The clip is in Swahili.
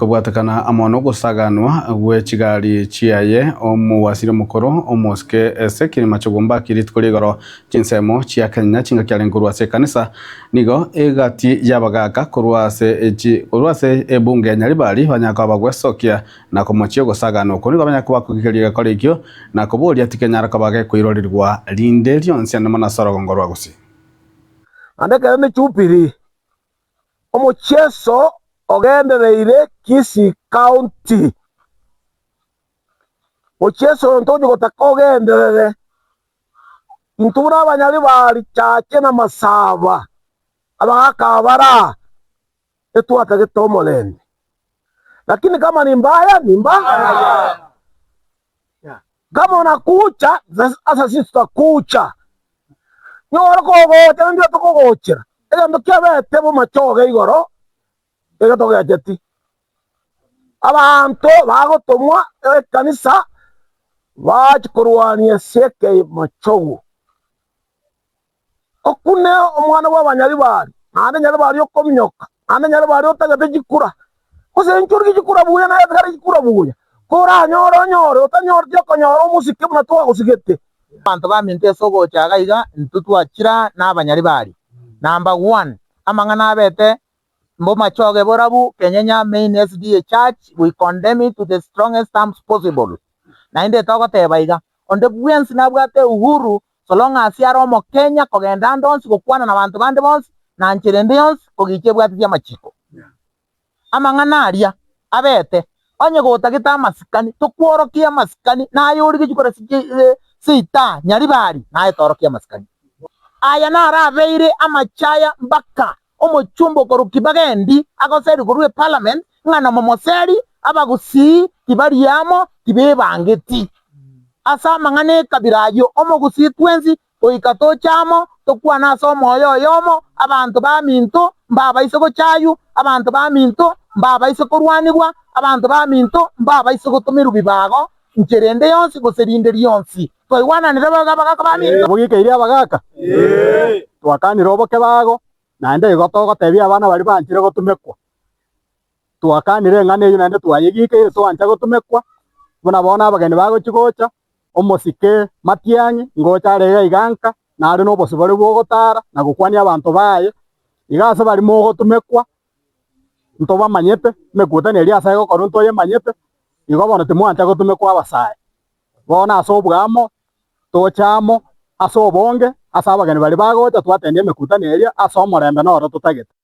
Kubwatakana amono gusaganwa gwe chigari chiaye omuwasiri mukuru omoske ese kirima chugumba kiritko ligoro chinsemo chia Kenya chinga kyalengurwa se kanisa nigo egati yabagaka kurwase ebunge nyalibali banyaka bagwesokia na komochio gusaganwa kuni banyaka bakugikiriga kolegio na kuburia tikenyara kabage kuirorirwa linde lyonse na manasoro gongorwa gusi andeka ne chupiri omocheso ogendereire Kisii County ocheso ntoje gotaka ogenderere ntubura abanyali bali chache na masaba abakabara etwata getomolende lakini kama ni mbaya ni mbaya kama unakucha sasa sisi tutakucha nyoro kogocha ndio tukogochera ega ndokyabete bo machoge igoro ega togejeti abantu bagotomwa kanisa bachikurwania seke machogo okune omwana w'abanyali bari ande nyali bari okomnyoka ande nyali bari otagete jikura kose nchurgi jikura buya na yatagari jikura buya kora nyoro otanyoro jokonyoro musike buna twa gusigete abantu baminte sogo chaga iga ntutwachira n'abanyali bari number 1 amangana abete mbo machoge borabu Kenyanya Main SDA Church we condemn it to the strongest terms possible na inde togo tebaiga onde bwensi nabwate uhuru so long as yaromo Kenya kogenda ndonsi gukwana na bantu bande bonsi na nchirende yonsi kogiche bwati ya machiko amangana aria abete onye gotagita masikani tukworokia masikani na yuri gikora sita nyari bari na etorokia masikani aya narabeire amachaya mbaka omochumbo korukibagendi agoseri kurwe parliament ngana momoseri abagusi kibariamo kibebangeti asa mangane kabirayo omogusi twenzi oikato chamo tokwana so moyo yomo abantu baminto mbaba isoko chayu abantu baminto mbaba isoko rwanirwa abantu baminto mbaba isoko tomiru bibago ncherende yonsi goserinde lyonsi toiwana nirabaga bagaka baminto bugikeire abagaka twakani roboke bago nande gotogo tebia abana bari banchire gotumekwa twakanire ngane yu nande twayigike twancha gotumekwa buna bona abageni bago chigocha omosike matianyi ngocha rega iganka na ari no bosibore bwogotara na gukwania abantu baye igase bari mo gotumekwa ntoba manyete mekutane ria sayo korunto ye manyete igobona timwancha gotumekwa abasaye bona asobwamo tochamo asobonge asa abageni bari bagocha twatendie mekutane ria asomorembe noro tutagete